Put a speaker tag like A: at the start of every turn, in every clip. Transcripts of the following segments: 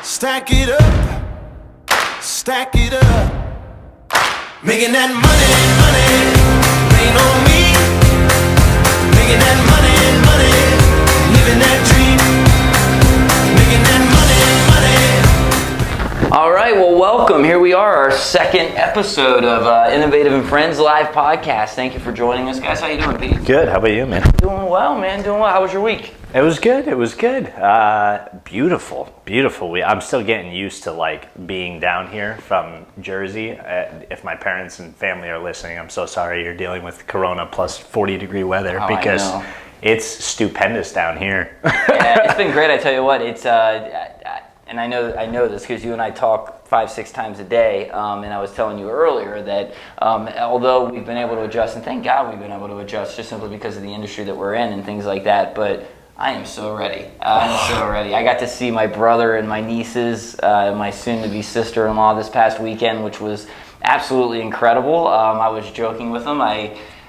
A: Stack it up, making that money, rain on me. Making that money, living that dream. Making that money.
B: All right, well, welcome. Here we are, our second episode of Innovative and Friends Live Podcast. Thank you for joining us, guys. How you doing, Pete?
C: Good. How about you, man?
B: Doing well, man. Doing well. How was your week?
C: It was good. Beautiful. I'm still getting used to being down here from Jersey. If my parents and family are listening, I'm so sorry you're dealing with Corona plus 40-degree weather because it's stupendous down here.
B: Yeah, it's been great. I tell you what, it's and I know this because you and I talk 5-6 times a day. And I was telling you earlier that although we've been able to adjust, and thank God we've been able to adjust just simply because of the industry that we're in and things like that, but I am so ready. I got to see my brother and my nieces, my soon-to-be sister-in-law this past weekend, which was absolutely incredible. I was joking with them.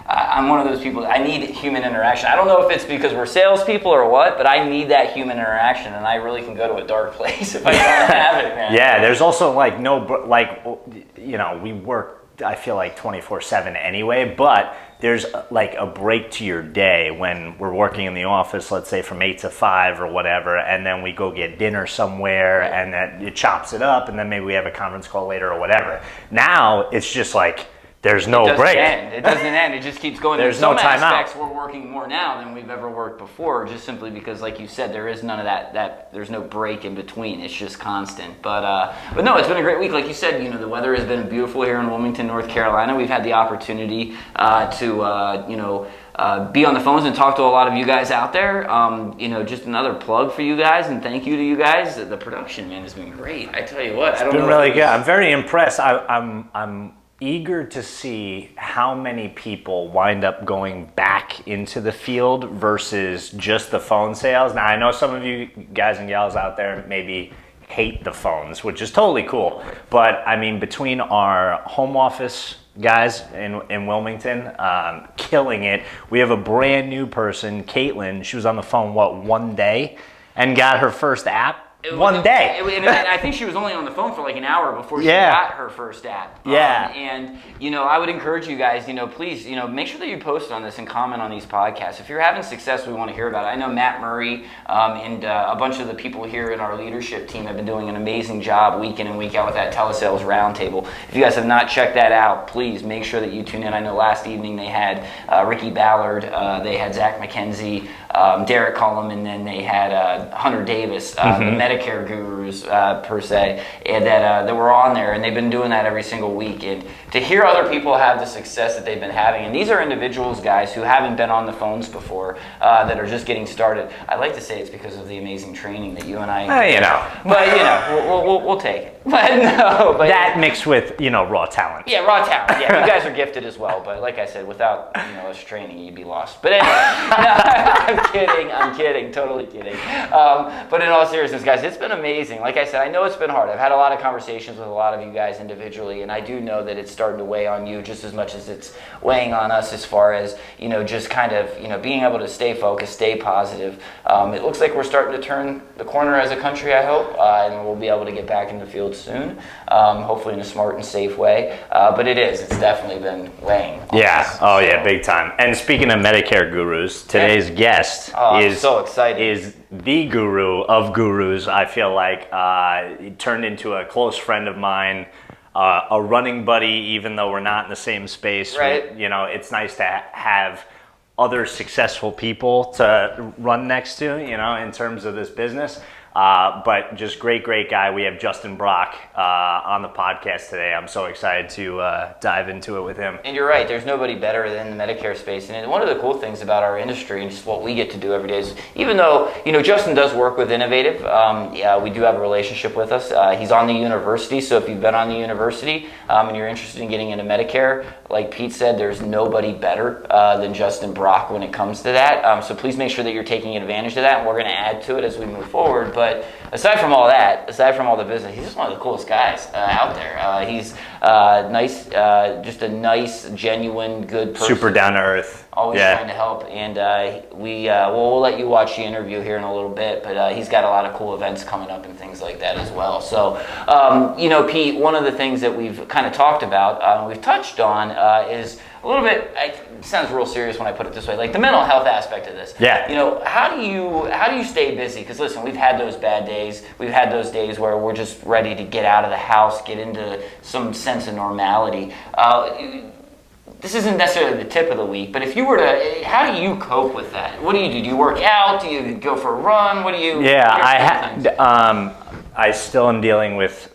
B: I'm one of those people, I need human interaction. I don't know if it's because we're salespeople or what, but I need that human interaction, and I really can go to a dark place if I don't have it, man.
C: Yeah, there's also we work, I feel like 24/7 anyway, but there's a break to your day when we're working in the office, let's say from 8 to 5 or whatever, and then we go get dinner somewhere, and then it chops it up, and then maybe we have a conference call later or whatever. Now it's just there's no break.
B: It doesn't end. It just keeps going.
C: There's no time out.
B: We're working more now than we've ever worked before, just simply because, like you said, there is none of that. There's no break in between. It's just constant. But no, it's been a great week. Like you said, the weather has been beautiful here in Wilmington, North Carolina. We've had the opportunity to be on the phones and talk to a lot of you guys out there. Just another plug for you guys, and thank you to you guys. The production, man, has been great. I tell you what,
C: it's been really good. I'm very impressed. I'm eager to see how many people wind up going back into the field versus just the phone sales. Now, I know some of you guys and gals out there maybe hate the phones, which is totally cool. But, I mean, between our home office guys in Wilmington, killing it. We have a brand new person, Caitlin. She was on the phone, one day, and got her first app. One day.
B: And I think she was only on the phone for an hour before she got her first app.
C: Yeah.
B: I would encourage you guys, please, make sure that you post on this and comment on these podcasts. If you're having success, we want to hear about it. I know Matt Murray and a bunch of the people here in our leadership team have been doing an amazing job week in and week out with that telesales roundtable. If you guys have not checked that out, please make sure that you tune in. I know last evening they had Ricky Ballard, they had Zach McKenzie, Derek Cullum, and then they had Hunter Davis, the Medicare gurus per se, and that were on there, and they've been doing that every single week. And to hear other people have the success that they've been having, and these are individuals, guys, who haven't been on the phones before, that are just getting started. I like to say it's because of the amazing training that you and I. But we'll take it. But
C: that mixed with raw talent.
B: Yeah, raw talent. Yeah, you guys are gifted as well. But like I said, without us training, you'd be lost. But anyway, I'm kidding, totally kidding. But in all seriousness, guys, it's been amazing. Like I said, I know it's been hard. I've had a lot of conversations with a lot of you guys individually, and I do know that it's starting to weigh on you just as much as it's weighing on us as far as just kind of being able to stay focused, stay positive. It looks like we're starting to turn the corner as a country, I hope, and we'll be able to get back in the field soon, hopefully in a smart and safe way. But it's definitely been weighing on us.
C: Oh yeah, big time. And speaking of Medicare gurus, today's guest
B: is so excited.
C: Is the guru of gurus. I feel like he turned into a close friend of mine, a running buddy, even though we're not in the same space.
B: Right.
C: It's nice to have other successful people to run next to, in terms of this business. But just great guy. We have Justin Brock on the podcast today. I'm so excited to dive into it with him.
B: And you're right, there's nobody better than the Medicare space. And one of the cool things about our industry and just what we get to do every day is, even though, Justin does work with Innovative, we do have a relationship with us. He's on the university, so if you've been on the university and you're interested in getting into Medicare, like Pete said, there's nobody better than Justin Brock when it comes to that. So please make sure that you're taking advantage of that, and we're going to add to it as we move forward. But aside from all that, aside from all the business, he's just one of the coolest guys out there. He's nice, just a nice, genuine, good person.
C: Super down to earth.
B: always trying to help. And we'll let you watch the interview here in a little bit, but he's got a lot of cool events coming up and things like that as well. So, Pete, one of the things that we've kind of talked about, we've touched on, is a little bit, it sounds real serious when I put it this way, like the mental health aspect of this.
C: Yeah.
B: How do you stay busy? Because listen, we've had those bad days. We've had those days where we're just ready to get out of the house, get into some sense of normality. This isn't necessarily the tip of the week, but if you were to, how do you cope with that? What do you do? Do you work out? Do you go for a run? What do you?
C: Yeah, I still am dealing with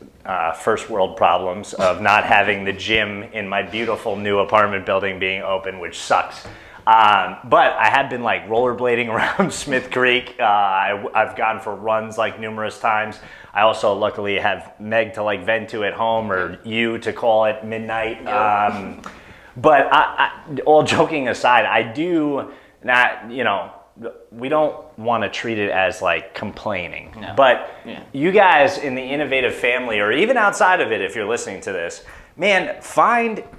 C: first world problems of not having the gym in my beautiful new apartment building being open, which sucks. But I have been like rollerblading around Smith Creek. I've gone for runs like numerous times. I also luckily have Meg to like vent to at home, or you to call at midnight. But all joking aside, I do not, we don't want to treat it as like complaining. No. But you guys in the innovative family, or even outside of it, if you're listening to this, man,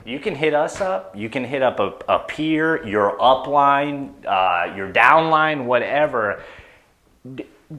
C: you can hit us up. You can hit up a peer, your upline, your downline, whatever.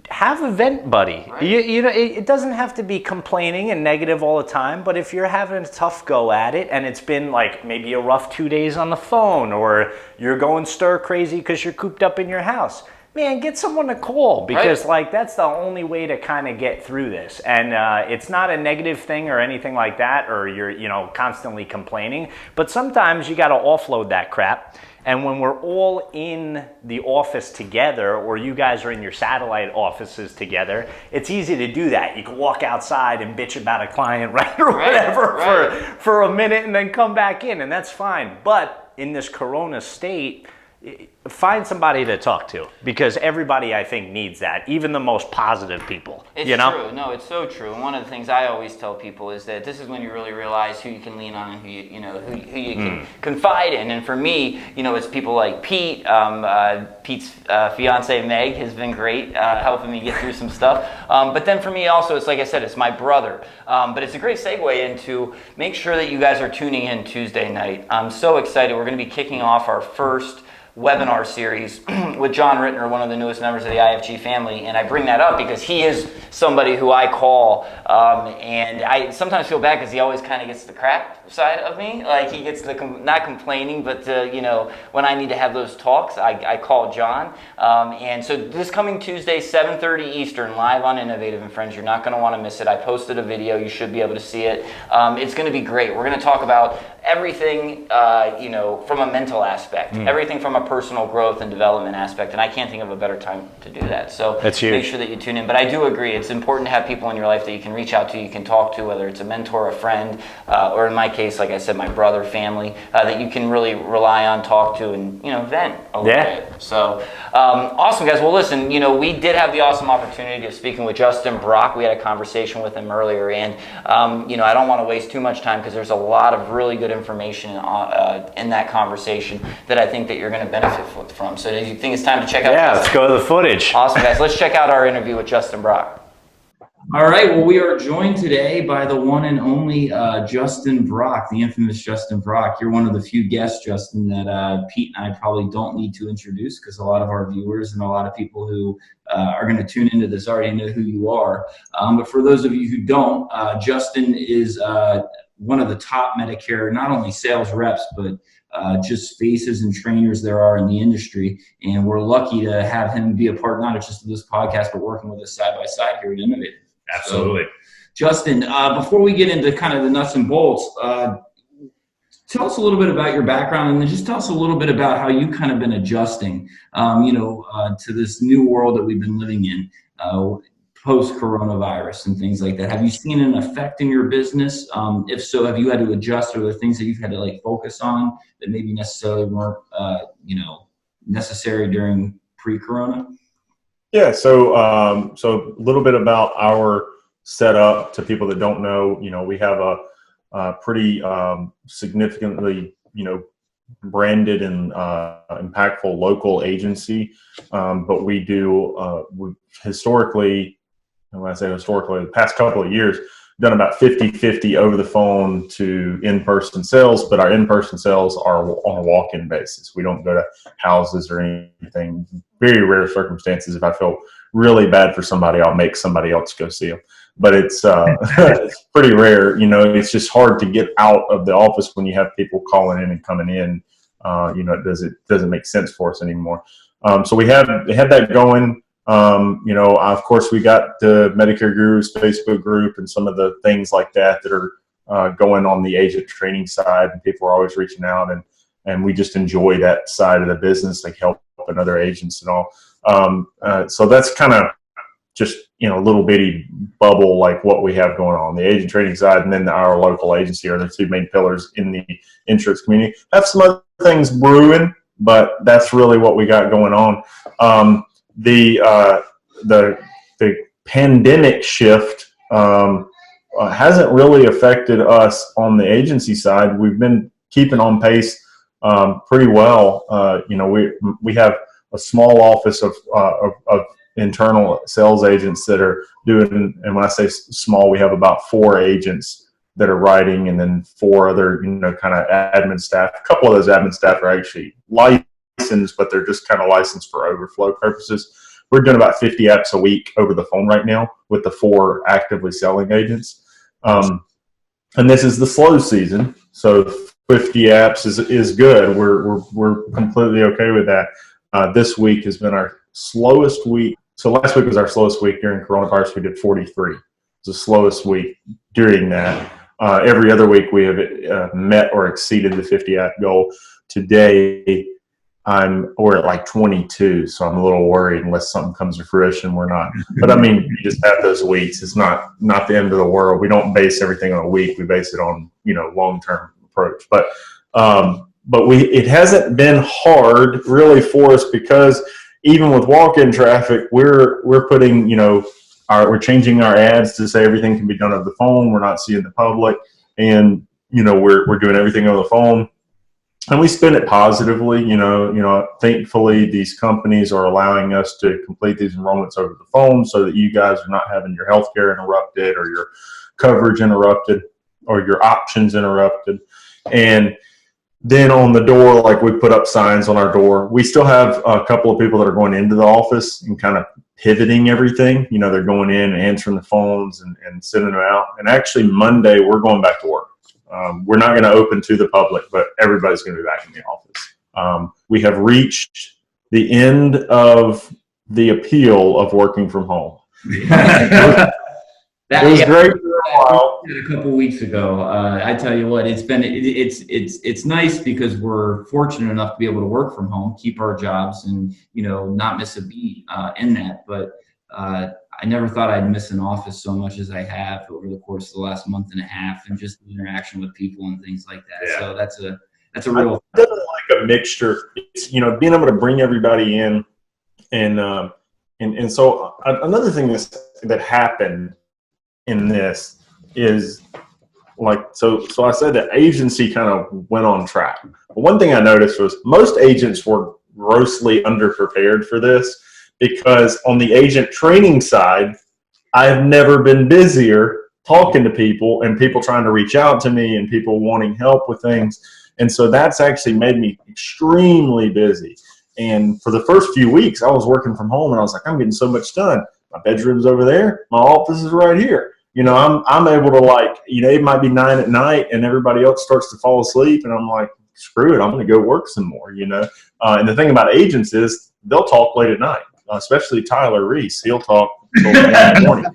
C: Have a vent buddy. Right. It doesn't have to be complaining and negative all the time, but if you're having a tough go at it and it's been like maybe a rough 2 days on the phone, or you're going stir crazy because you're cooped up in your house, man, get someone to call, because like that's the only way to kind of get through this. And it's not a negative thing or anything like that, or you're constantly complaining, but sometimes you got to offload that crap. And when we're all in the office together, or you guys are in your satellite offices together, it's easy to do that. You can walk outside and bitch about a client, whatever, for a minute, and then come back in, and that's fine. But in this Corona state, find somebody to talk to, because everybody, I think, needs that, even the most positive people.
B: It's true. No, it's so true. And one of the things I always tell people is that this is when you really realize who you can lean on and who you can confide in. And for me, it's people like Pete. Pete's fiance Meg has been great, helping me get through some stuff. But then for me also, it's like I said, it's my brother. But it's a great segue into, make sure that you guys are tuning in Tuesday night. I'm so excited. We're going to be kicking off our first webinar series with John Rittner, one of the newest members of the IFG family. And I bring that up because he is somebody who I call, and I sometimes feel bad because he always kind of gets the crap side of me. Like he gets the, not complaining, but when I need to have those talks, I call John. And so this coming Tuesday, 7:30 Eastern, live on Innovative and Friends. You're not going to want to miss it. I posted a video. You should be able to see it. It's going to be great. We're going to talk about everything, from a mental aspect, everything from a personal growth and development aspect, and I can't think of a better time to do that. So make sure that you tune in. But I do agree, it's important to have people in your life that you can reach out to, you can talk to, whether it's a mentor, a friend, or in my case, like I said, my brother, family, that you can really rely on, talk to, and vent a little bit. So awesome, guys. Well, listen, we did have the awesome opportunity of speaking with Justin Brock. We had a conversation with him earlier, and I don't want to waste too much time because there's a lot of really good information in that conversation that I think that you're going to benefit from. So do you think it's time to check out?
C: Yeah, let's go to the footage.
B: Awesome, guys. Let's check out our interview with Justin Brock. All right. Well, we are joined today by the one and only Justin Brock, the infamous Justin Brock. You're one of the few guests, Justin, that Pete and I probably don't need to introduce, because a lot of our viewers and a lot of people who are going to tune into this already know who you are. But for those of you who don't, Justin is one of the top Medicare, not only sales reps, but just faces and trainers there are in the industry. And we're lucky to have him be a part, not just of this podcast, but working with us side by side here at Innovative.
C: Absolutely.
B: So, Justin, before we get into kind of the nuts and bolts, tell us a little bit about your background, and then just tell us a little bit about how you kind of been adjusting, to this new world that we've been living in, post-coronavirus and things like that. Have you seen an effect in your business? If so, have you had to adjust, or the things that you've had to focus on that maybe necessarily weren't, necessary during pre-corona?
D: Yeah, so a little bit about our setup to people that don't know. We have a pretty significantly, branded and impactful local agency, but we do historically and when I say historically, the past couple of years, done about 50-50 over the phone to in-person sales, but our in-person sales are on a walk-in basis. We don't go to houses or anything. Very rare circumstances. If I feel really bad for somebody, I'll make somebody else go see them. But it's it's pretty rare. It's just hard to get out of the office when you have people calling in and coming in. It doesn't make sense for us anymore. So we had that going. Of course, we got the Medicare Gurus Facebook group and some of the things like that are going on the agent training side, and people are always reaching out, and we just enjoy that side of the business, like helping other agents and all. So that's kind of just little bitty bubble like what we have going on the agent training side, and then our local agency are the two main pillars in the insurance community. Have some other things brewing, but that's really what we got going on. The pandemic shift hasn't really affected us on the agency side. We've been keeping on pace pretty well. We have a small office of internal sales agents that are doing, and when I say small, we have about 4 agents that are writing, and then 4 other kind of admin staff. A couple of those admin staff are actually licensed, but they're just kind of licensed for overflow purposes. We're doing about 50 apps a week over the phone right now with the 4 actively selling agents. And this is the slow season, so 50 apps is good. We're completely okay with that. This week has been our slowest week. So last week was our slowest week during coronavirus. We did 43. It was the slowest week during that. Every other week we have met or exceeded the 50 app goal. Today we're at like 22, so I'm a little worried unless something comes to fruition. We're not. But I mean, you just have those weeks. It's not the end of the world. We don't base everything on a week. We base it on long-term approach. But it hasn't been hard really for us, because even with walk-in traffic, we're putting we're changing our ads to say everything can be done over the phone. We're not seeing the public, and we're doing everything over the phone. And we spin it positively. Thankfully, these companies are allowing us to complete these enrollments over the phone so that you guys are not having your healthcare interrupted or your coverage interrupted or your options interrupted. And then on the door, like we put up signs on our door. We still have a couple of people that are going into the office and kind of pivoting everything. They're going in and answering the phones and sending them out. And actually Monday, we're going back to work. We're not going to open to the public, but everybody's going to be back in the office. We have reached the end of the appeal of working from home. It was great for a while.
E: A couple weeks ago, I tell you what, it's nice because we're fortunate enough to be able to work from home, keep our jobs, and not miss a beat in that. But I never thought I'd miss an office so much as I have over the course of the last month and a half, and just the interaction with people and things like that. Yeah. So that's a real.
D: I definitely like a mixture. It's being able to bring everybody in, and so another thing that happened in this is so I said that agency kind of went on track. But one thing I noticed was most agents were grossly underprepared for this, because on the agent training side, I've never been busier talking to people and people trying to reach out to me and people wanting help with things. And so that's actually made me extremely busy. And for the first few weeks, I was working from home and I was like, I'm getting so much done. My bedroom's over there. My office is right here. I'm able to it might be 9 at night and everybody else starts to fall asleep. And I'm like, screw it. I'm going to go work some more, And the thing about agents is they'll talk late at night, especially Tyler Reese. He'll talk till 1 in the morning.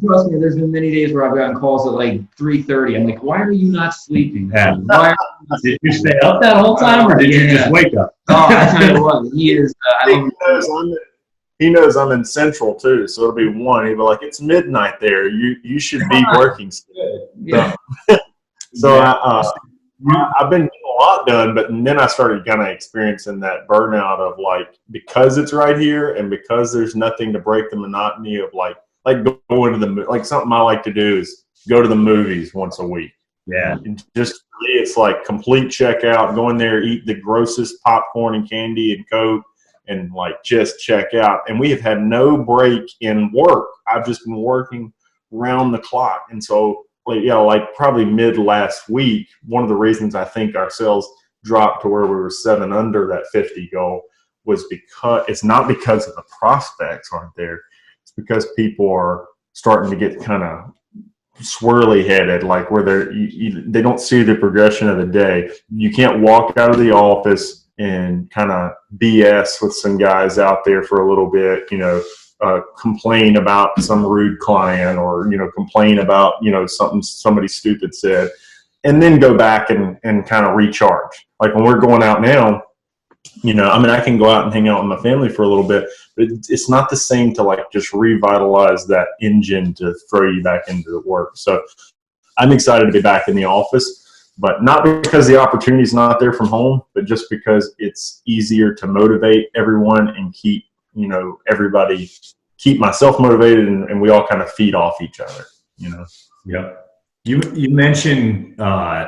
E: Trust me, there's been many days where I've gotten calls at like 3:30. I'm like, why are you not sleeping?
F: Did you stay up that whole time, or did you just wake up?
E: Oh, I tell you what, he is.
D: He knows I'm in Central too, so it'll be 1. He'll be like, "It's midnight there. You should be working."
E: Yeah.
D: So I've been getting a lot done, but then I started kind of experiencing that burnout of because it's right here and because there's nothing to break the monotony of like going to something I like to do is go to the movies once a week.
F: Yeah.
D: And just for me, it's like complete checkout, go in there, eat the grossest popcorn and candy and Coke, and like just check out. And we have had no break in work. I've just been working round the clock. And so, like probably mid last week, one of the reasons I think our sales dropped to where we were 7 under that 50 goal was because it's not because of the prospects aren't there. It's because people are starting to get kind of swirly headed, like where they don't see the progression of the day. You can't walk out of the office and kind of BS with some guys out there for a little bit, complain about some rude client or, complain about, something somebody stupid said, and then go back and kind of recharge. Like when we're going out now, I can go out and hang out with my family for a little bit, but it's not the same to like just revitalize that engine to throw you back into the work. So I'm excited to be back in the office, but not because the opportunity is not there from home, but just because it's easier to motivate everyone and keep myself motivated, and we all kind of feed off each other,
C: Yep. You mentioned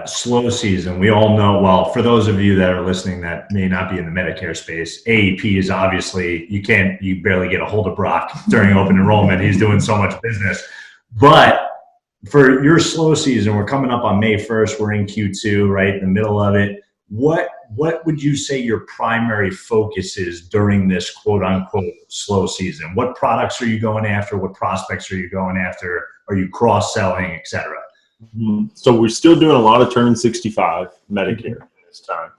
C: slow season. We all know, well, for those of you that are listening that may not be in the Medicare space, AEP is obviously, you barely get a hold of Brock during open enrollment. He's doing so much business. But for your slow season, we're coming up on May 1st. We're in Q2, right in the middle of it. What would you say your primary focus is during this quote unquote slow season? What products are you going after? What prospects are you going after? Are you cross-selling, et cetera?
D: So we're still doing a lot of turn 65 Medicare this time.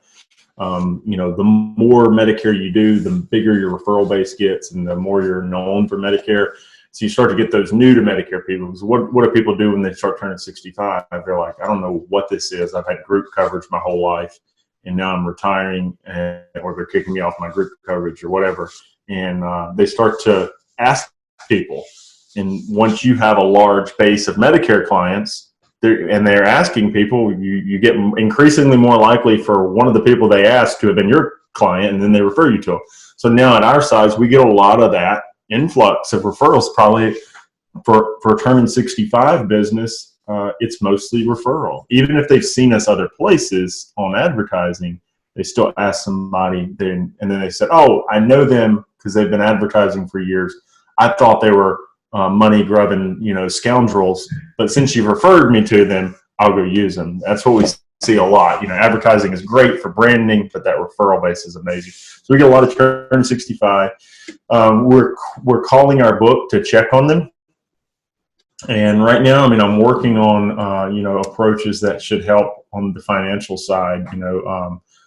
D: The more Medicare you do, the bigger your referral base gets and the more you're known for Medicare. So you start to get those new to Medicare people. Because what do people do when they start turning 65? They're like, I don't know what this is. I've had group coverage my whole life, and now I'm retiring, or they're kicking me off my group coverage or whatever. And they start to ask people. And once you have a large base of Medicare clients, they're asking people, you get increasingly more likely for one of the people they ask to have been your client, and then they refer you to them. So now at our size, we get a lot of that influx of referrals. Probably for turning 65 business, it's mostly referral. Even if they've seen us other places on advertising, they still ask somebody, and then they said, oh, I know them because they've been advertising for years. I thought they were money grubbing, scoundrels, but since you referred me to them, I'll go use them. That's what we see a lot. Advertising is great for branding, but that referral base is amazing. So we get a lot of turn 65. We're calling our book to check on them. And right now, I'm working on, approaches that should help on the financial side,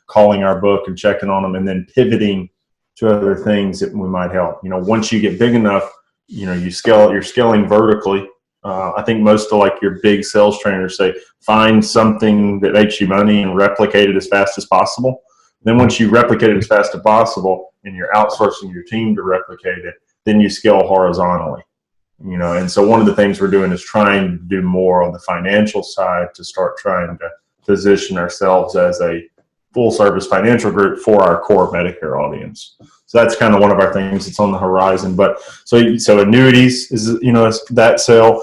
D: calling our book and checking on them, and then pivoting to other things that we might help. Once you get big enough, you're scaling vertically. I think most of like your big sales trainers say, find something that makes you money and replicate it as fast as possible. Then once you replicate it as fast as possible and you're outsourcing your team to replicate it, then you scale horizontally. And so one of the things we're doing is trying to do more on the financial side to start trying to position ourselves as a full service financial group for our core Medicare audience. So that's kind of one of our things that's on the horizon. But so annuities is, that sale.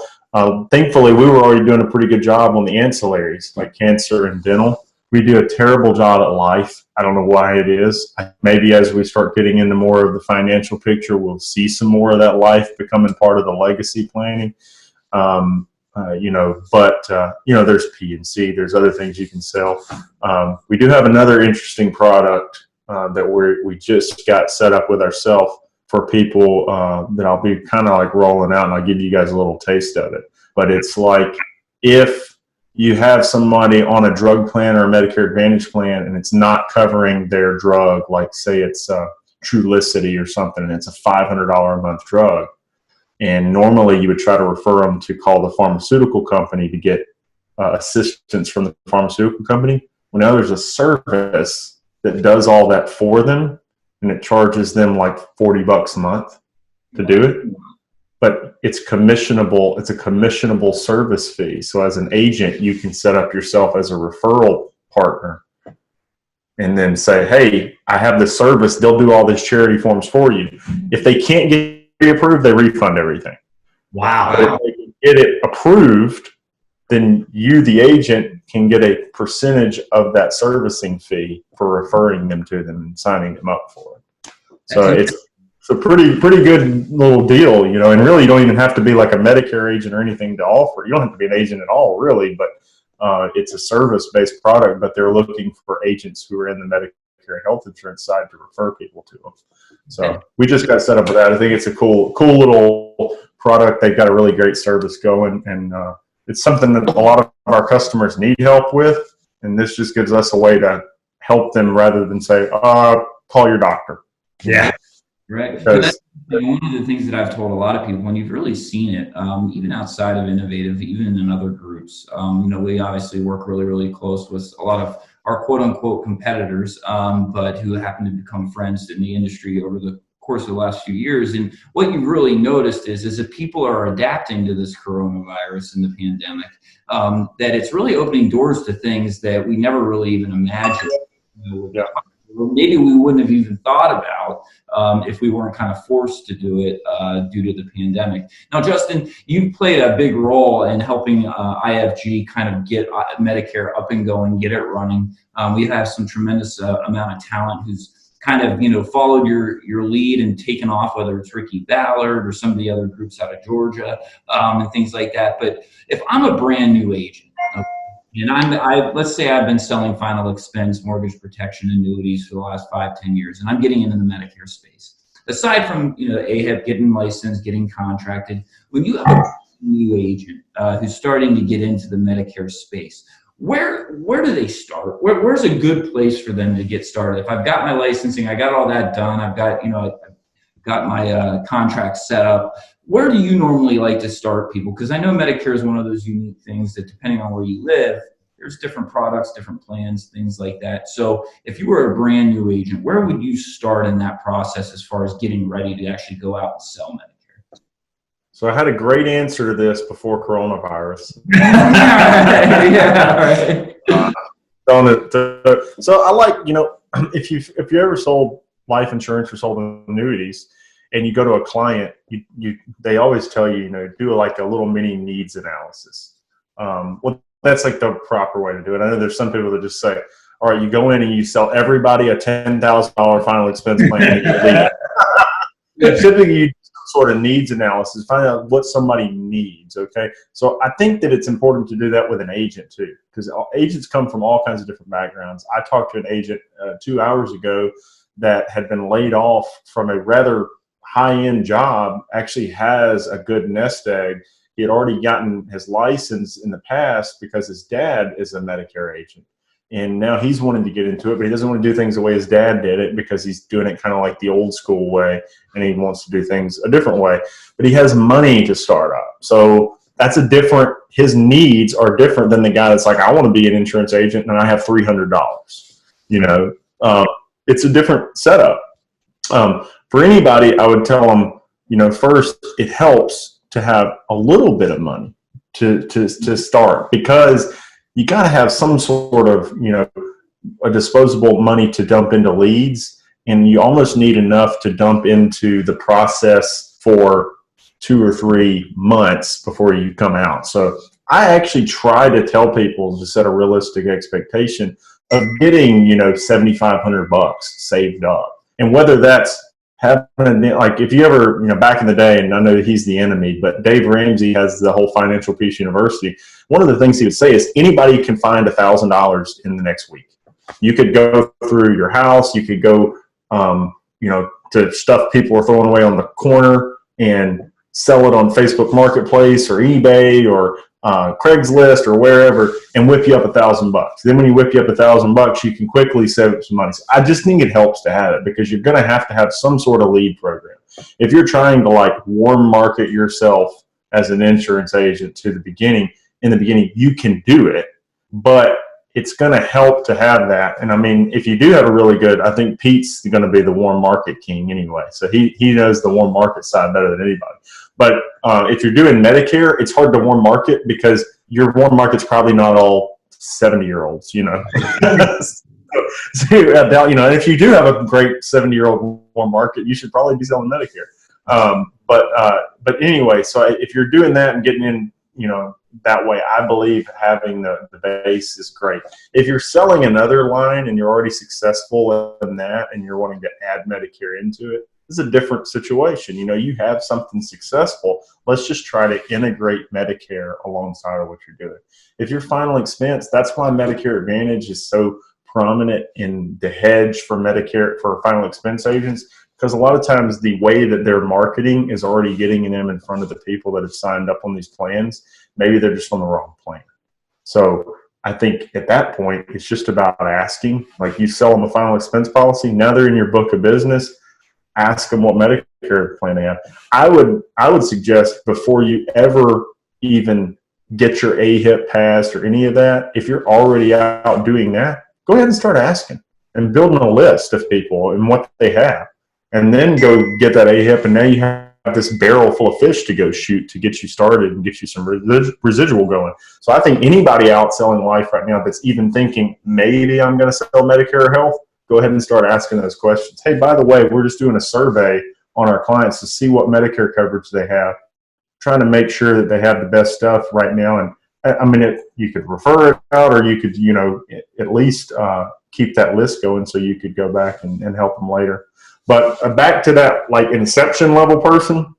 D: Thankfully, we were already doing a pretty good job on the ancillaries like cancer and dental. We do a terrible job at life. I don't know why it is. Maybe as we start getting into more of the financial picture, we'll see some more of that life becoming part of the legacy planning. There's P&C, there's other things you can sell. We do have another interesting product that we just got set up with ourselves for people that I'll be kind of like rolling out, and I'll give you guys a little taste of it. But it's like if you have somebody on a drug plan or a Medicare Advantage plan and it's not covering their drug, like say it's Trulicity or something, and it's a $500 a month drug, and normally you would try to refer them to call the pharmaceutical company to get assistance from the pharmaceutical company. Well, now there's a service that does all that for them, and it charges them like $40 a month to do it. But it's commissionable. It's a commissionable service fee. So as an agent, you can set up yourself as a referral partner and then say, hey, I have this service. They'll do all these charity forms for you. If they can't get approved, they refund everything.
C: Wow.
D: But if they can get it approved, then you, the agent, can get a percentage of that servicing fee for referring them to them and signing them up for it. So it's a pretty good little deal, you know, and really you don't even have to be like a Medicare agent or anything to offer. You don't have to be an agent at all, really, but it's a service-based product, but they're looking for agents who are in the Medicare and health insurance side to refer people to them. So we just got set up with that. I think it's a cool little product. They've got a really great service going, and it's something that a lot of our customers need help with, and this just gives us a way to help them rather than say, call your doctor.
C: Yeah.
E: Right. But that's one of the things that I've told a lot of people when you've really seen it, even outside of Innovative, even in other groups. You know, we obviously work really, really close with a lot of our quote unquote competitors, but who happen to become friends in the industry over the course of the last few years. And what you've really noticed is that people are adapting to this coronavirus and the pandemic, that it's really opening doors to things that we never really even imagined.
D: Yeah.
E: Maybe we wouldn't have even thought about if we weren't kind of forced to do it due to the pandemic. Now, Justin, you played a big role in helping IFG kind of get Medicare up and going, get it running. We have some tremendous amount of talent who's kind of, you know, followed your lead and taken off, whether it's Ricky Ballard or some of the other groups out of Georgia and things like that. But if I'm a brand new agent, and let's say I've been selling final expense, mortgage protection, annuities for the last 5-10 years, and I'm getting into the Medicare space. Aside from, you know, AHIP, getting licensed, getting contracted, when you have a new agent who's starting to get into the Medicare space, where do they start? Where's a good place for them to get started? If I've got my licensing, I got all that done, I've got, you know, I've got my contract set up. Where do you normally like to start people? Because I know Medicare is one of those unique things that depending on where you live, there's different products, different plans, things like that. So if you were a brand new agent, where would you start in that process as far as getting ready to actually go out and sell Medicare?
D: So I had a great answer to this before coronavirus.
E: Yeah, right.
D: So I like, you know, if you ever sold life insurance or sold annuities, and you go to a client, they always tell you, you know, do like a little mini needs analysis. Well, that's like the proper way to do it. I know there's some people that just say, all right, you go in and you sell everybody a $10,000 final expense plan. Typically, you do some sort of needs analysis, find out what somebody needs. Okay, so I think that it's important to do that with an agent too, because agents come from all kinds of different backgrounds. I talked to an agent 2 hours ago that had been laid off from a rather high-end job, actually has a good nest egg. He had already gotten his license in the past because his dad is a Medicare agent. And now he's wanting to get into it, but he doesn't want to do things the way his dad did it because he's doing it kind of like the old school way, and he wants to do things a different way. But he has money to start up. So that's his needs are different than the guy that's like, I want to be an insurance agent and I have $300. You know, it's a different setup. For anybody, I would tell them, you know, first it helps to have a little bit of money to start, because you got to have some sort of, you know, a disposable money to dump into leads, and you almost need enough to dump into the process for 2 or 3 months before you come out. So I actually try to tell people to set a realistic expectation of getting, you know, $7,500 saved up. And whether that's having, like, if you ever, you know, back in the day, and I know he's the enemy, but Dave Ramsey has the whole Financial Peace University. One of the things he would say is anybody can find $1,000 in the next week. You could go through your house, you could go, you know, to stuff people are throwing away on the corner and sell it on Facebook Marketplace or eBay or Craigslist or wherever, and whip you up $1,000. Then when you whip you up $1,000, you can quickly save up some money. So I just think it helps to have it, because you're going to have some sort of lead program. If you're trying to like warm market yourself as an insurance agent in the beginning, you can do it, but it's going to help to have that. And I mean, if you do have a really good, I think Pete's going to be the warm market king anyway. So he knows the warm market side better than anybody. But if you're doing Medicare, it's hard to warm market because your warm market's probably not all 70-year-olds, you know. So, you know, if you do have a great 70-year-old warm market, you should probably be selling Medicare. But anyway, so if you're doing that and getting in that way. I believe having the base is great. If you're selling another line and you're already successful in that and you're wanting to add Medicare into it, this is a different situation. You have something successful. Let's just try to integrate Medicare alongside of what you're doing. If your final expense, that's why Medicare Advantage is so prominent in the hedge for Medicare for final expense agents, because a lot of times the way that they're marketing is already getting them in front of the people that have signed up on these plans. Maybe they're just on the wrong plan. So I think at that point, it's just about asking. Like, you sell them a final expense policy, now they're in your book of business. Ask them what Medicare plan they have. I would suggest, before you ever even get your AHIP passed or any of that, if you're already out doing that, go ahead and start asking and building a list of people and what they have, and then go get that AHIP, and now you have this barrel full of fish to go shoot to get you started and get you some residual going. So I think anybody out selling life right now that's even thinking maybe I'm going to sell Medicare or health, go ahead and start asking those questions. Hey, by the way, we're just doing a survey on our clients to see what Medicare coverage they have, trying to make sure that they have the best stuff right now. And I mean, you could refer it out, or you could, at least keep that list going so you could go back and help them later. But back to that, like, inception level person,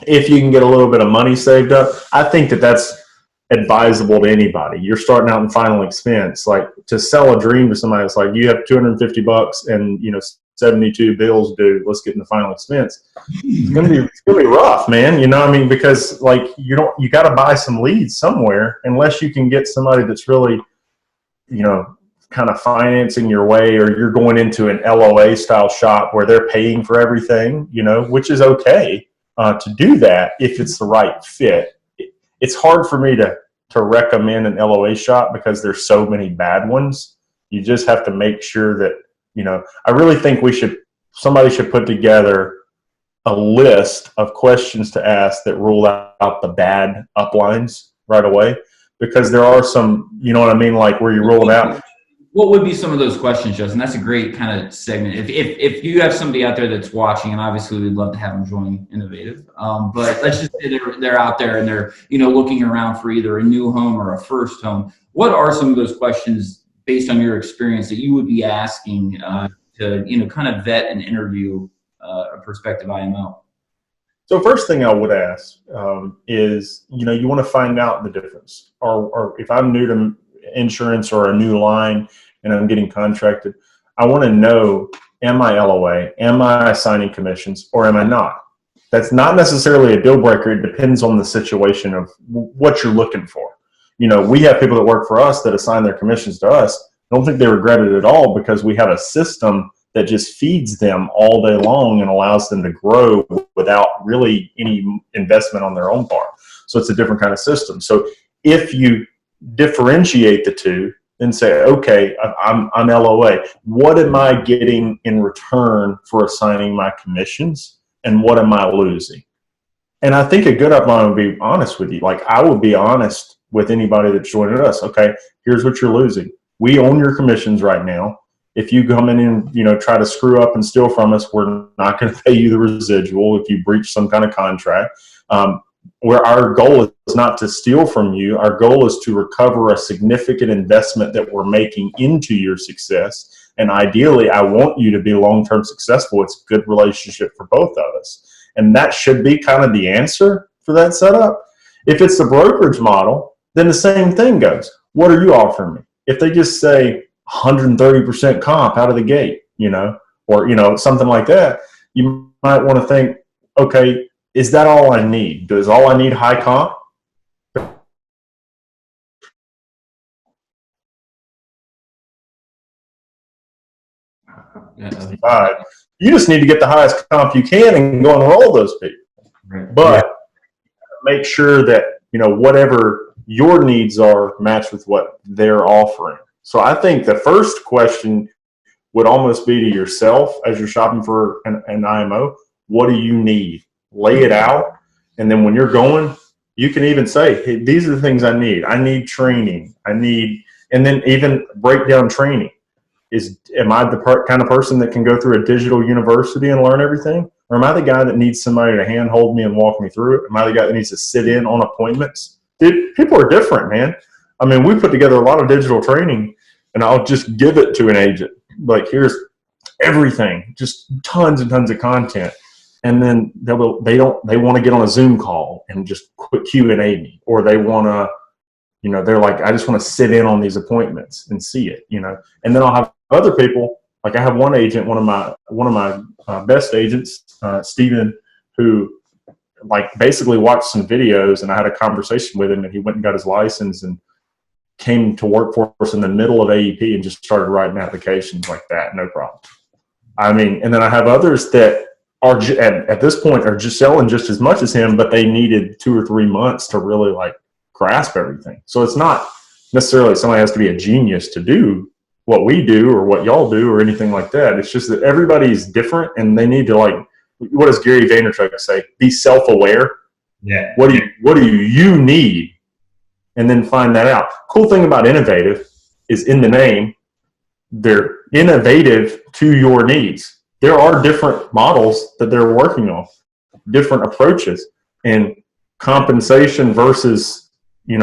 D: if you can get a little bit of money saved up, I think that's advisable to anybody. You're starting out in final expense, like, to sell a dream to somebody. It's like, you have $250 and 72 bills due. Let's get in the final expense. It's gonna be rough, man. Because like, you got to buy some leads somewhere, unless you can get somebody that's really, kind of financing your way, or you're going into an LOA style shop where they're paying for everything, which is okay to do that if it's the right fit. It's hard for me to recommend an LOA shop because there's so many bad ones. You just have to make sure that, I really think somebody should put together a list of questions to ask that rule out the bad uplines right away, because there are some, like, where you roll it out.
E: What would be some of those questions, Justin? That's a great kind of segment. If you have somebody out there that's watching, and obviously we'd love to have them join Innovative, but let's just say they're out there and they're looking around for either a new home or a first home. What are some of those questions, based on your experience, that you would be asking to kind of vet and interview a prospective IMO?
D: So first thing I would ask is, you want to find out the difference, or if I'm new to insurance or a new line and I'm getting contracted, I want to know, am I LOA? Am I assigning commissions, or am I not? That's not necessarily a deal breaker. It depends on the situation of what you're looking for. We have people that work for us that assign their commissions to us. I don't think they regret it at all, because we have a system that just feeds them all day long and allows them to grow without really any investment on their own part. So it's a different kind of system. So if you differentiate the two and say, okay, I'm LOA. What am I getting in return for assigning my commissions, and what am I losing? And I think a good upline would be honest with you. Like, I would be honest with anybody that's joining us. Okay, here's what you're losing. We own your commissions right now. If you come in and try to screw up and steal from us, we're not going to pay you the residual if you breach some kind of contract. Where our goal is not to steal from you. Our goal is to recover a significant investment that we're making into your success. And ideally, I want you to be long-term successful. It's a good relationship for both of us. And that should be kind of the answer for that setup. If it's the brokerage model, then the same thing goes. What are you offering me? If they just say 130% comp out of the gate, or something like that, you might want to think, okay, is that all I need? Does all I need high comp? You just need to get the highest comp you can and go enroll those people.
E: Right.
D: But make sure that, whatever your needs are match with what they're offering. So I think the first question would almost be to yourself as you're shopping for an IMO. What do you need? Lay it out. And then when you're going, you can even say, hey, these are the things I need. I need training. And then even break down training. Am I the kind of person that can go through a digital university and learn everything? Or am I the guy that needs somebody to handhold me and walk me through it? Am I the guy that needs to sit in on appointments people are different, man. I mean, we put together a lot of digital training, and I'll just give it to an agent. Like, here's everything, just tons and tons of content. And then they want to get on a Zoom call and just quick Q&A me, or they want to, they're like, I just want to sit in on these appointments and see it, And then I'll have other people, like I have one agent, one of my best agents, Steven, who like basically watched some videos, and I had a conversation with him, and he went and got his license and came to work for us in the middle of AEP and just started writing applications like that, no problem. I mean, and then I have others that are at this point are just selling just as much as him, but they needed 2 or 3 months to really like grasp everything. So it's not necessarily somebody has to be a genius to do what we do or what y'all do or anything like that. It's just that everybody's different, and they need to, like, what does Gary Vaynerchuk say? Be self-aware.
F: Yeah.
D: What do you need? And then find that out. Cool thing about innovative is in the name, they're innovative to your needs. There are different models that they're working on, different approaches, and compensation versus,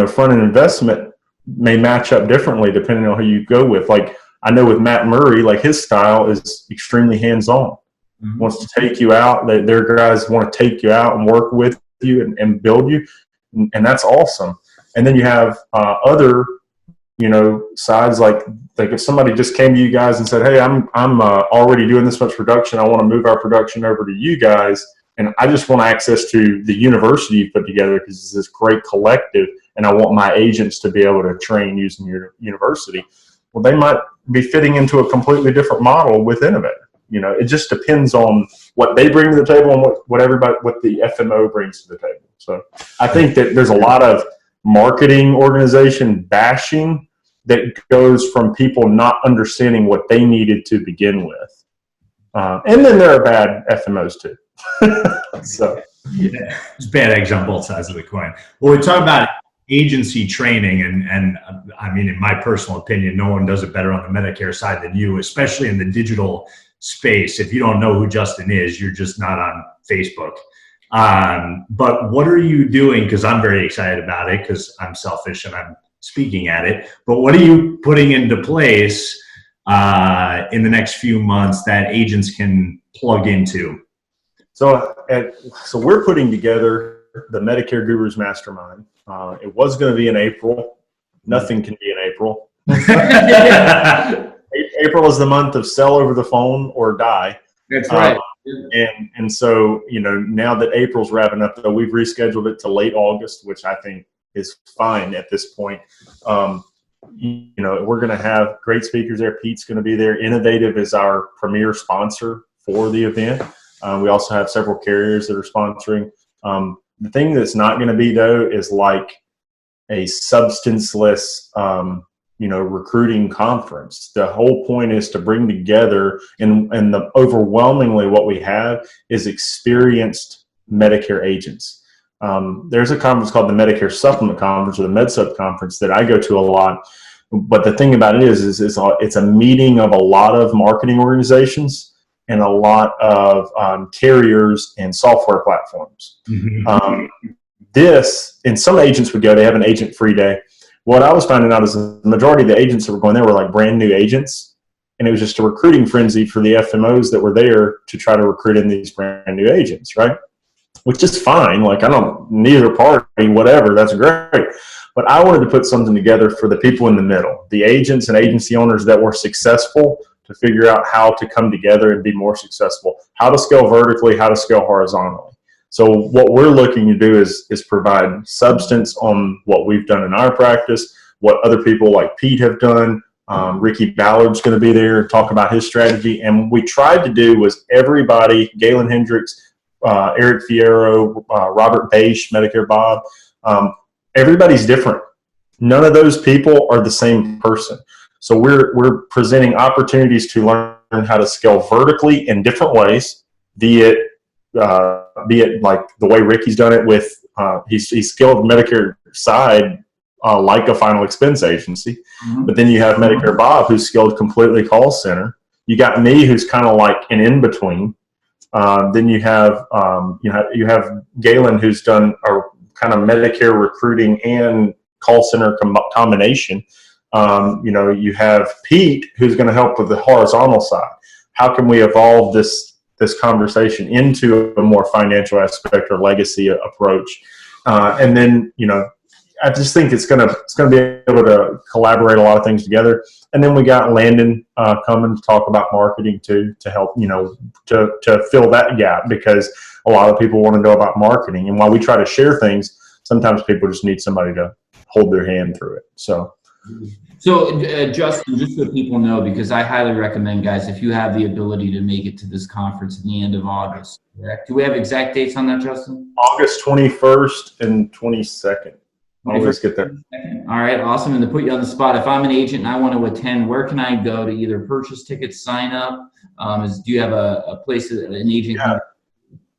D: front-end investment may match up differently depending on who you go with. Like, I know with Matt Murray, like his style is extremely hands-on. Mm-hmm. Wants to take you out. Their guys want to take you out and work with you and build you, and that's awesome. And then you have other, sides like if somebody just came to you guys and said, "Hey, I'm already doing this much production. I want to move our production over to you guys, and I just want access to the university you put together because it's this great collective, and I want my agents to be able to train using your university." Well, they might be fitting into a completely different model with Innovative. It just depends on what they bring to the table and what the FMO brings to the table. So I think that there's a lot of marketing organization bashing that goes from people not understanding what they needed to begin with. And then there are bad FMOs too. So
F: yeah, there's bad eggs on both sides of the coin. Well, we talk about agency training, and I mean, in my personal opinion, no one does it better on the Medicare side than you, especially in the digital space. If you don't know who Justin is, you're just not on Facebook. But what are you doing? Because I'm very excited about it, because I'm selfish and I'm speaking at it. But what are you putting into place in the next few months that agents can plug into?
D: So we're putting together the Medicare Gurus Mastermind. It was going to be in April. Nothing can be in April. April is the month of sell over the phone or die.
E: That's right.
D: And so, now that April's wrapping up, though, we've rescheduled it to late August, which I think is fine at this point. We're going to have great speakers there. Pete's going to be there. Innovative is our premier sponsor for the event. We also have several carriers that are sponsoring. The thing that's not going to be, though, is like a substanceless, recruiting conference. The whole point is to bring together, and the overwhelmingly what we have is experienced Medicare agents. There's a conference called the Medicare Supplement Conference, or the MedSup Conference, that I go to a lot. But the thing about it is it's a meeting of a lot of marketing organizations and a lot of carriers and software platforms. Mm-hmm. And some agents would go, they have an agent-free day. What I was finding out is the majority of the agents that were going there were like brand new agents, and it was just a recruiting frenzy for the FMOs that were there to try to recruit in these brand new agents, right? Which is fine. Like, neither party, whatever, that's great. But I wanted to put something together for the people in the middle, the agents and agency owners that were successful, to figure out how to come together and be more successful, how to scale vertically, how to scale horizontally. So what we're looking to do is provide substance on what we've done in our practice, what other people like Pete have done. Ricky Ballard's going to be there and talk about his strategy. And what we tried to do was everybody, Galen Hendricks, Eric Fierro, Robert Bache, Medicare Bob, everybody's different. None of those people are the same person. So we're presenting opportunities to learn how to scale vertically in different ways, be it like the way Ricky's done it with, he's scaled Medicare side like a final expense agency. Mm-hmm. But then you have Medicare Bob, who's scaled completely call center. You got me, who's kind of like an in-between. Then you have Galen, who's done a kind of Medicare recruiting and call center combination. You have Pete, who's going to help with the horizontal side. How can we evolve this conversation into a more financial aspect or legacy approach? And then, I just think it's gonna be able to collaborate a lot of things together. And then we got Landon coming to talk about marketing too, to help to fill that gap, because a lot of people want to know about marketing. And while we try to share things, sometimes people just need somebody to hold their hand through it. So
E: Justin, just so people know, because I highly recommend, guys, if you have the ability to make it to this conference at the end of August. Correct? Do we have exact dates on that, Justin?
D: August 21st and 22nd. I always get that.
E: All right, awesome. And to put you on the spot, if I'm an agent and I want to attend, where can I go to either purchase tickets, sign up? Do you have a place that an agent can?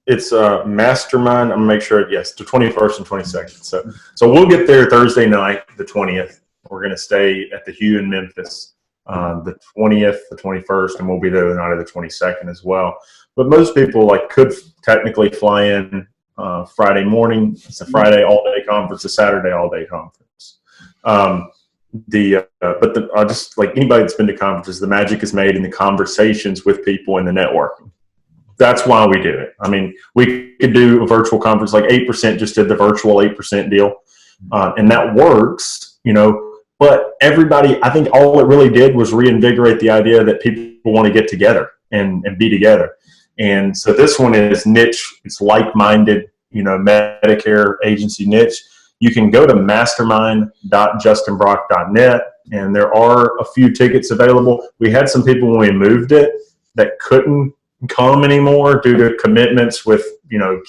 D: It's a mastermind. I'm gonna make sure. Yes, the 21st and 22nd. So we'll get there Thursday night, the 20th. We're gonna stay at the Hugh in Memphis, the 20th, the 21st, and we'll be there the night of the 22nd as well. But most people could technically fly in Friday morning. It's a Friday all-day conference, a Saturday all-day conference. Just like anybody that's been to conferences, the magic is made in the conversations with people and the networking. That's why we do it. I mean, we could do a virtual conference, like 8% just did the virtual 8% deal, and that works, But everybody, I think all it really did was reinvigorate the idea that people want to get together and be together. And so this one is niche. It's like-minded, Medicare agency niche. You can go to mastermind.justinbrock.net, and there are a few tickets available. We had some people when we moved it that couldn't come anymore due to commitments with,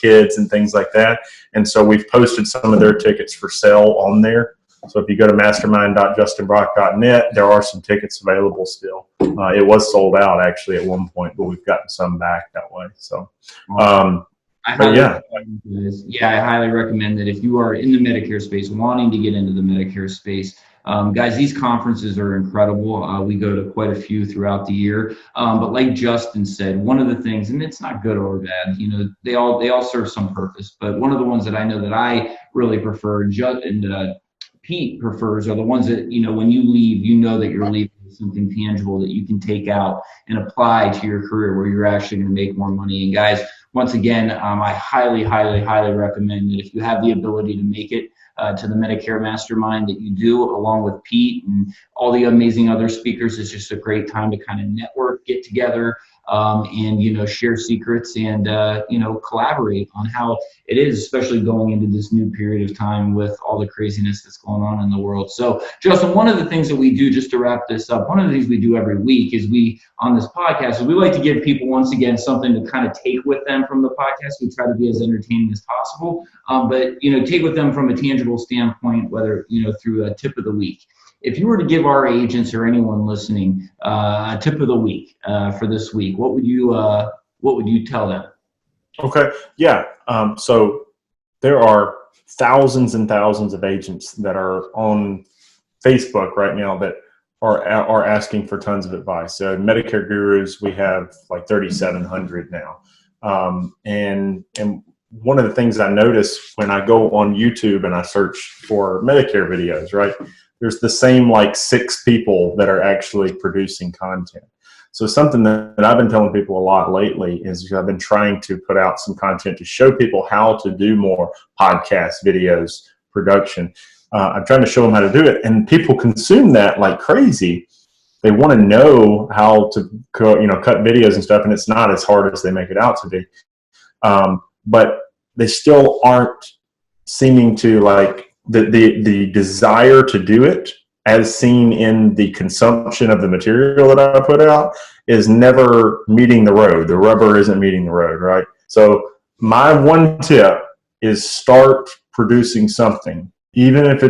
D: kids and things like that. And so we've posted some of their tickets for sale on there. So if you go to mastermind.justinbrock.net, there are some tickets available still. It was sold out actually at one point, but we've gotten some back that way. So,
E: I highly recommend that if you are in the Medicare space, wanting to get into the Medicare space, guys, these conferences are incredible. We go to quite a few throughout the year. But like Justin said, one of the things, and it's not good or bad, they all serve some purpose. But one of the ones that I know that I really prefer, and Pete prefers, are the ones that, when you leave, that you're leaving with something tangible that you can take out and apply to your career where you're actually going to make more money. And guys, once again, I highly, highly, highly recommend that if you have the ability to make it to the Medicare Mastermind, that you do, along with Pete and all the amazing other speakers. It's just a great time to kind of network, get together, and share secrets and collaborate on how it is, especially going into this new period of time with all the craziness that's going on in the world. So, Justin, one of the things that we do, just to wrap this up, one of the things we do every week is on this podcast, we like to give people, once again, something to kind of take with them from the podcast. We try to be as entertaining as possible, but take with them from a tangible standpoint, whether through a tip of the week. If you were to give our agents or anyone listening a tip of the week for this week, what would you tell them?
D: Okay, yeah. So there are thousands and thousands of agents that are on Facebook right now that are asking for tons of advice. Medicare Gurus, we have like 3,700 now, and one of the things I notice when I go on YouTube and I search for Medicare videos, right? There's the same 6 people that are actually producing content. So something that I've been telling people a lot lately is I've been trying to put out some content to show people how to do more podcasts, videos, production. I'm trying to show them how to do it, and people consume that like crazy. They want to know how to cut videos and stuff, and it's not as hard as they make it out to be. But they still aren't seeming to the desire to do it, as seen in the consumption of the material that I put out, is never meeting the road. The rubber isn't meeting the road, right? So my one tip is start producing something, even if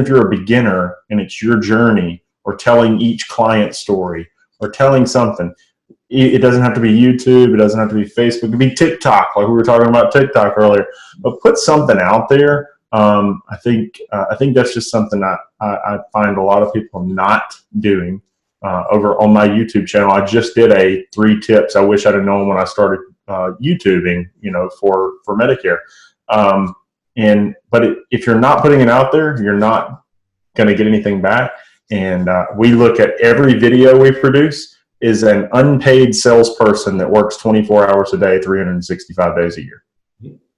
D: you're a beginner and it's your journey, or telling each client story, or telling something. It doesn't have to be YouTube. It doesn't have to be Facebook. It could be TikTok, like we were talking about TikTok earlier. But put something out there. I think that's just something I find a lot of people not doing over on my YouTube channel. I just did a 3 tips I wish I'd have known when I started YouTubing, for Medicare. If you're not putting it out there, you're not going to get anything back. And we look at every video we produce is an unpaid salesperson that works 24 hours a day, 365 days a year.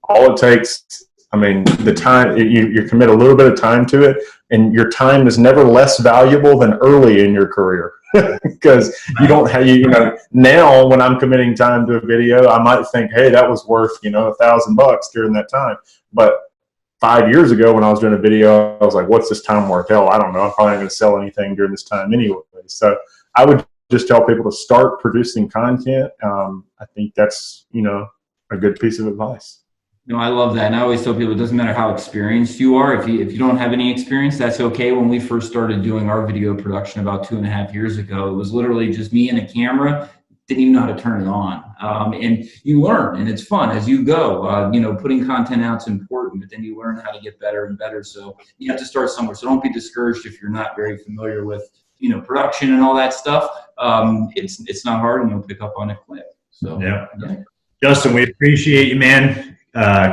D: All it takes, I mean, the time, you commit a little bit of time to it, and your time is never less valuable than early in your career. Because you don't have, now when I'm committing time to a video, I might think, hey, that was worth, $1,000 during that time. But 5 years ago when I was doing a video, I was like, what's this time worth? Hell, I don't know. I'm probably not going to sell anything during this time anyway. So I would just tell people to start producing content. I think that's, a good piece of advice.
E: No, I love that. And I always tell people, it doesn't matter how experienced you are. If you don't have any experience, that's okay. When we first started doing our video production about 2.5 years ago, it was literally just me and a camera. Didn't even know how to turn it on. And you learn, and it's fun as you go. Putting content out is important, but then you learn how to get better and better. So you have to start somewhere. So don't be discouraged if you're not very familiar with, production and all that stuff. It's not hard, and you'll pick up on it quick. So
F: yeah. Justin, we appreciate you, man.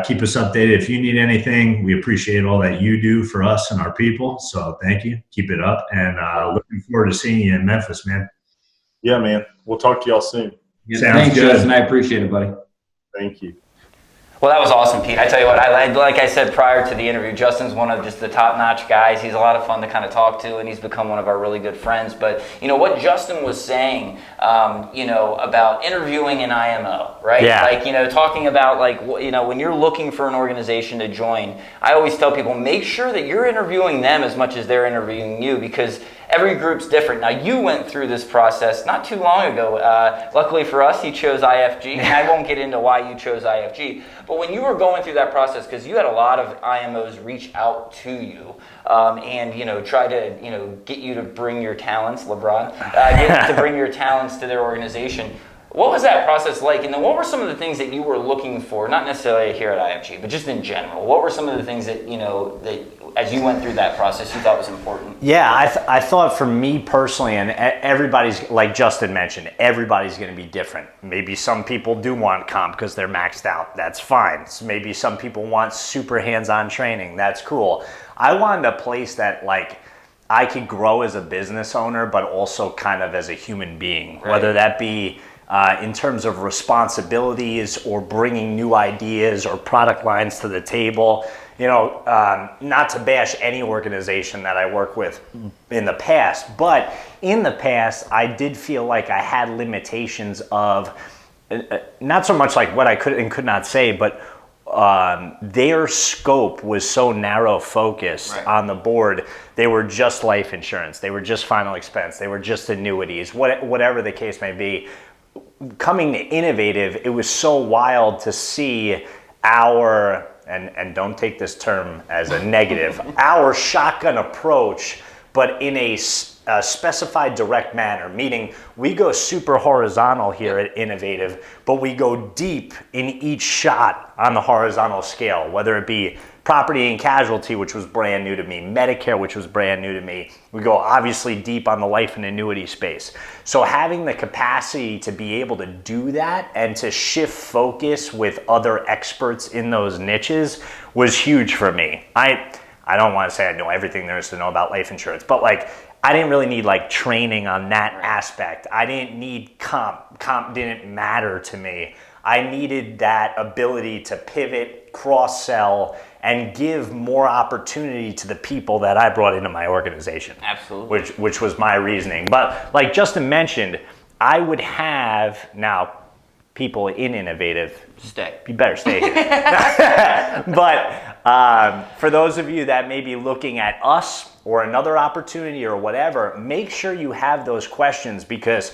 F: Keep us updated if you need anything. We appreciate all that you do for us and our people. So thank you. Keep it up, and looking forward to seeing you in Memphis, man.
D: Yeah, man. We'll talk to y'all soon.
E: Yeah, thanks, good. Justin. I appreciate it, buddy.
D: Thank you.
B: Well, that was awesome, Pete. I tell you what, like I said prior to the interview, Justin's one of just the top-notch guys. He's a lot of fun to kind of talk to, and he's become one of our really good friends. But, what Justin was saying, about interviewing an IMO, right?
C: Yeah.
B: Like, talking about, like, when you're looking for an organization to join, I always tell people, make sure that you're interviewing them as much as they're interviewing you, because every group's different. Now, you went through this process not too long ago. Luckily for us, you chose IFG, and I won't get into why you chose IFG. But when you were going through that process, because you had a lot of IMOs reach out to you and, try to, get you to bring your talents, LeBron, to bring your talents to their organization. What was that process like? And then what were some of the things that you were looking for, not necessarily here at IFG, but just in general? What were some of the things that, that as you went through that process, you thought was important?
C: Yeah, I thought for me personally, and everybody's, like Justin mentioned, everybody's going to be different. Maybe some people do want comp because they're maxed out. That's fine. So maybe some people want super hands-on training. That's cool. I wanted a place that, like, I could grow as a business owner, but also kind of as a human being, right. Whether that be in terms of responsibilities or bringing new ideas or product lines to the table. Not to bash any organization that I work with in the past, but in the past, I did feel like I had limitations of not so much like what I could and could not say, but their scope was so narrow focused right. on the board. They were just life insurance. They were just final expense. They were just annuities, whatever the case may be. Coming to Innovative, it was so wild to see our, and don't take this term as a negative, our shotgun approach, but in a specified direct manner, meaning we go super horizontal here at Innovative, but we go deep in each shot on the horizontal scale, whether it be property and casualty, which was brand new to me, Medicare, which was brand new to me. We go obviously deep on the life and annuity space. So having the capacity to be able to do that and to shift focus with other experts in those niches was huge for me. I don't want to say I know everything there is to know about life insurance, but like I didn't really need like training on that aspect. I didn't need comp. Comp didn't matter to me. I needed that ability to pivot, cross-sell, and give more opportunity to the people that I brought into my organization.
B: Absolutely.
C: Which was my reasoning. But like Justin mentioned, I would have now people in Innovative.
B: Stay.
C: You better stay here. But for those of you that may be looking at us or another opportunity or whatever, make sure you have those questions because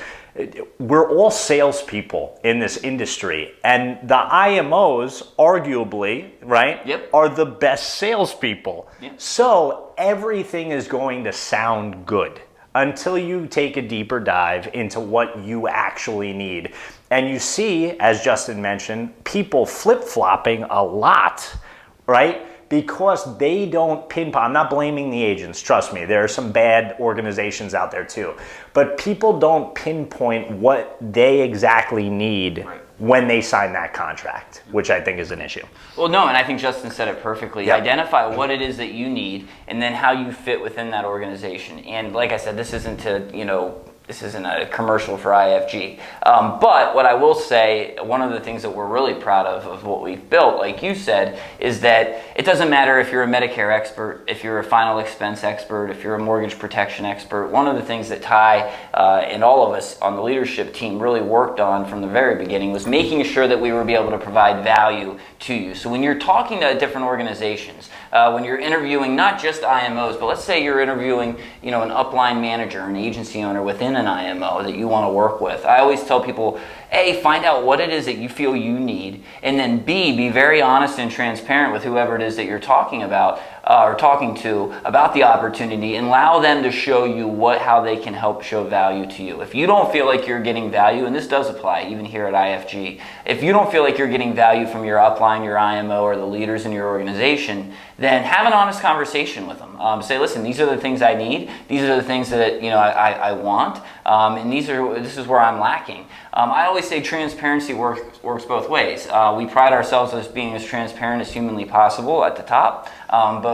C: we're all salespeople in this industry, and the IMOs, arguably, right,
B: yep.
C: are the best salespeople.
B: Yep.
C: So everything is going to sound good until you take a deeper dive into what you actually need. And you see, as Justin mentioned, people flip-flopping a lot, right? Because they don't pinpoint. I'm not blaming the agents, trust me. There are some bad organizations out there too. But people don't pinpoint what they exactly need when they sign that contract, which I think is an issue.
B: Well, no, and I think Justin said it perfectly.
C: Yep.
B: Identify what it is that you need, and then how you fit within that organization. And like I said, this isn't a commercial for IFG. But what I will say, one of the things that we're really proud of what we've built, like you said, is that it doesn't matter if you're a Medicare expert, if you're a final expense expert, if you're a mortgage protection expert. One of the things that Ty and all of us on the leadership team really worked on from the very beginning was making sure that we would be able to provide value to you. So when you're talking to different organizations, when you're interviewing not just IMOs, but let's say you're interviewing, an upline manager, an agency owner within an IMO that you want to work with. I always tell people, A, find out what it is that you feel you need, and then B, be very honest and transparent with whoever it is that you're talking about or talking to about the opportunity, and allow them to show you how they can help show value to you. If you don't feel like you're getting value, and this does apply even here at IFG, if you don't feel like you're getting value from your upline, your IMO, or the leaders in your organization, then have an honest conversation with them. Say, listen, these are the things I need. These are the things that I want, and this is where I'm lacking. I always say transparency works both ways. We pride ourselves as being as transparent as humanly possible at the top, but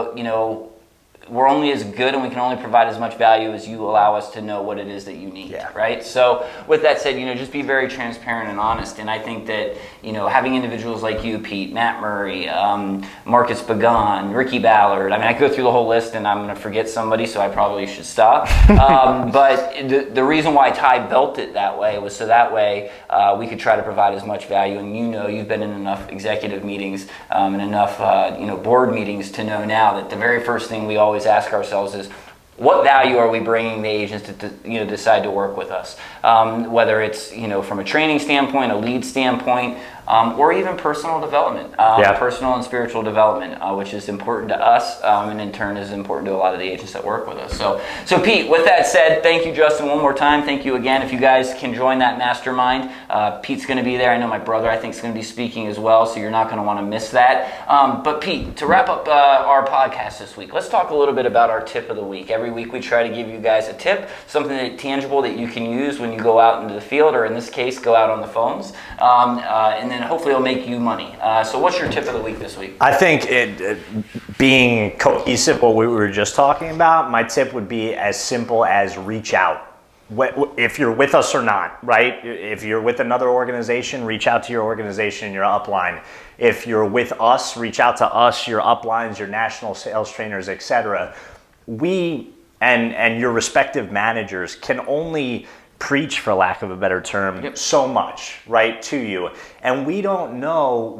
B: we're only as good and we can only provide as much value as you allow us to know what it is that you need, right? So with that said, just be very transparent and honest. And I think that, having individuals like you, Pete, Matt Murray, Marcus Pagan, Ricky Ballard, I go through the whole list and I'm going to forget somebody, so I probably should stop. But the reason why Ty built it that way was so that way we could try to provide as much value. And you've been in enough executive meetings and enough board meetings to know now that the very first thing we always ask ourselves is, what value are we bringing the agents to decide to work with us? Whether it's from a training standpoint, a lead standpoint, or even personal development, personal and spiritual development, which is important to us, and in turn is important to a lot of the agents that work with us. So Pete, with that said, thank you, Justin, one more time. Thank you again. If you guys can join that mastermind, Pete's going to be there. I know my brother, I think, is going to be speaking as well, so you're not going to want to miss that. But Pete, to wrap up our podcast this week, let's talk a little bit about our tip of the week. Every week we try to give you guys a tip, something tangible that you can use when you go out into the field, or in this case, go out on the phones, and then hopefully it'll make you money. So what's your tip of the week this week?
C: I think being cohesive, what we were just talking about, my tip would be as simple as reach out. If you're with us or not, right? If you're with another organization, reach out to your organization, your upline. If you're with us, reach out to us, your uplines, your national sales trainers, etc. We and your respective managers can only preach, for lack of a better term, so much, right, to you. And we don't know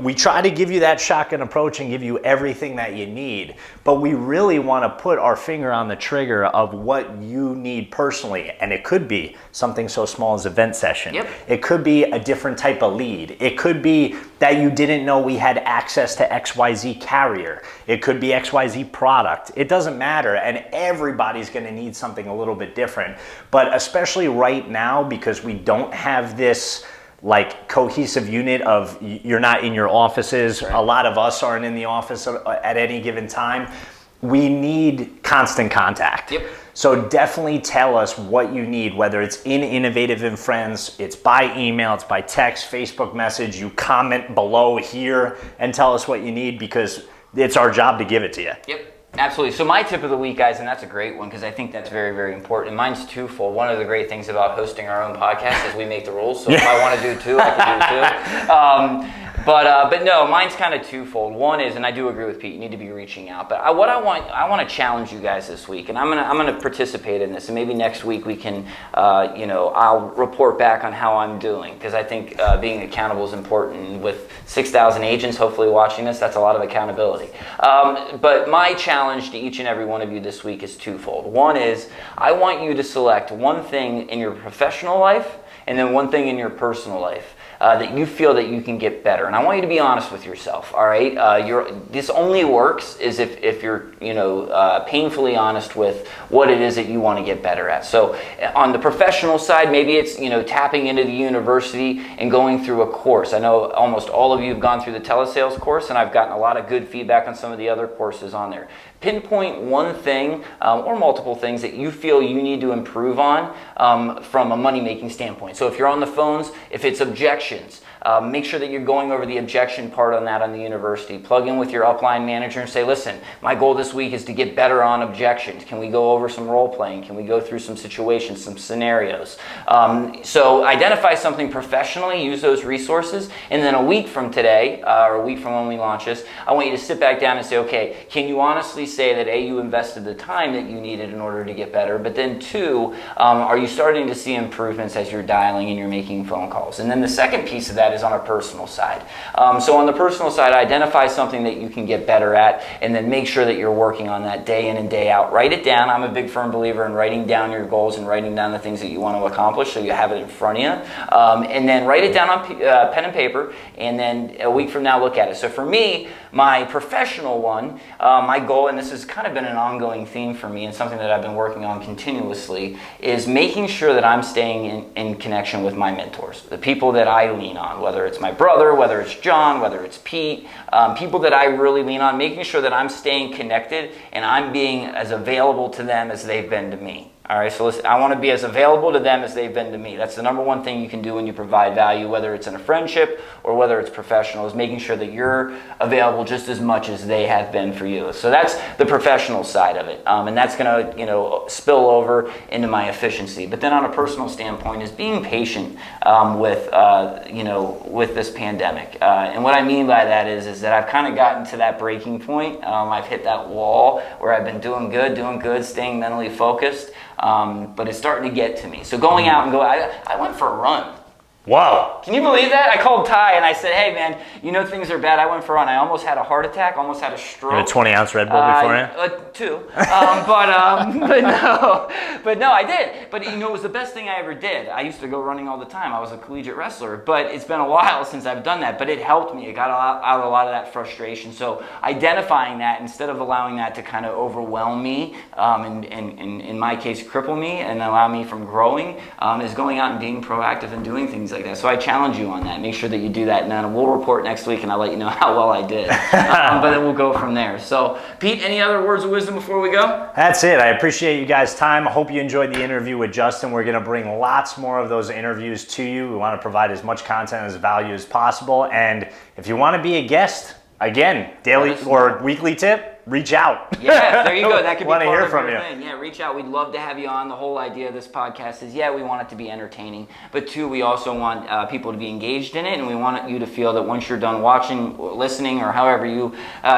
C: we try to give you that shotgun approach and give you everything that you need, but we really want to put our finger on the trigger of what you need personally. And it could be something so small as event session. It could be a different type of lead. It could be that you didn't know we had access to XYZ carrier. It could be XYZ product. It doesn't matter, and everybody's going to need something a little bit different. But especially right now, because we don't have this cohesive unit of, you're not in your offices, a lot of us aren't in the office at any given time, we need constant contact. So definitely tell us what you need, whether it's in Innovative and Friends, it's by email, it's by text, Facebook message, you comment below here and tell us what you need, because it's our job to give it to you.
B: Absolutely. So my tip of the week, guys, and that's a great one because I think that's very, very important. Mine's twofold. One of the great things about hosting our own podcast is we make the rules. So if I want to do two, I can do two. But no, mine's kind of twofold. One is, and I do agree with Pete, you need to be reaching out. But I want to challenge you guys this week, and I'm gonna participate in this. And maybe next week we can, I'll report back on how I'm doing, because I think being accountable is important. And with 6,000 agents hopefully watching this, that's a lot of accountability. But my challenge to each and every one of you this week is twofold. One is, I want you to select one thing in your professional life and then one thing in your personal life that you feel that you can get better. And I want you to be honest with yourself, all right? This only works is if you're, painfully honest with what it is that you want to get better at. So on the professional side, maybe it's, tapping into the university and going through a course. I know almost all of you have gone through the telesales course, and I've gotten a lot of good feedback on some of the other courses on there. Pinpoint one thing or multiple things that you feel you need to improve on from a money-making standpoint. So if you're on the phones, if it's objections, make sure that you're going over the objection part on that on the university. Plug in with your upline manager and say, listen, my goal this week is to get better on objections. Can we go over some role playing? Can we go through some situations, some scenarios? So identify something professionally, use those resources, and then a week from today, or a week from when we launch this, I want you to sit back down and say, okay, can you honestly say that A, you invested the time that you needed in order to get better, but then two, are you starting to see improvements as you're dialing and you're making phone calls? And then the second piece of that is on a personal side. So on the personal side, identify something that you can get better at, and then make sure that you're working on that day in and day out. Write it down. I'm a big firm believer in writing down your goals and writing down the things that you want to accomplish so you have it in front of you. And then write it down on pen and paper, and then a week from now look at it. So for me, my professional one, my goal, and this has kind of been an ongoing theme for me and something that I've been working on continuously, is making sure that I'm staying in connection with my mentors, the people that I lean on, whether it's my brother, whether it's John, whether it's Pete, people that I really lean on, making sure that I'm staying connected and I'm being as available to them as they've been to me. All right, so listen, I want to be as available to them as they've been to me. That's the number one thing you can do when you provide value, whether it's in a friendship or whether it's professional, is making sure that you're available just as much as they have been for you. So that's the professional side of it, and that's going to, spill over into my efficiency. But then on a personal standpoint is being patient with this pandemic. And what I mean by that is that I've kind of gotten to that breaking point. I've hit that wall where I've been doing good, staying mentally focused. But it's starting to get to me. So going out and I went for a run.
C: Wow.
B: Can you believe that? I called Ty and I said, hey man, things are bad. I went for a run. I almost had a heart attack, almost had a stroke.
C: You had a 20-ounce Red Bull beforehand?
B: Two. But no, I did. But it was the best thing I ever did. I used to go running all the time. I was a collegiate wrestler, but it's been a while since I've done that. But it helped me. It got out a lot of that frustration. So identifying that instead of allowing that to kind of overwhelm me, and in my case, cripple me and allow me from growing, is going out and being proactive and doing things like that. So I challenge you on that. Make sure that you do that, and then we'll report next week and I'll let you know how well I did. But then we'll go from there. So Pete, any other words of wisdom before we go?
C: That's it. I appreciate you guys' time. I hope you enjoyed the interview with Justin. We're going to bring lots more of those interviews to you. We want to provide as much content as value as possible. And if you want to be a guest, again, daily or weekly tip, reach out.
B: Yeah, there you go. That could be
C: want to
B: part
C: hear
B: of
C: from
B: your
C: you.
B: thing. Yeah, reach out. We'd love to have you on. The whole idea of this podcast is, we want it to be entertaining, but two, we also want people to be engaged in it, and we want you to feel that once you're done watching, or listening, or however you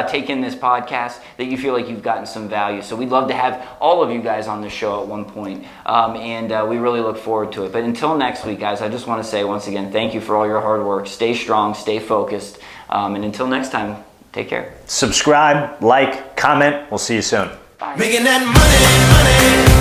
B: take in this podcast, that you feel like you've gotten some value. So we'd love to have all of you guys on the show at one point, and we really look forward to it. But until next week, guys, I just want to say once again, thank you for all your hard work. Stay strong, stay focused, and until next time, take care.
C: Subscribe, like, comment. We'll see you soon.
B: Bye.
A: Making that money, money.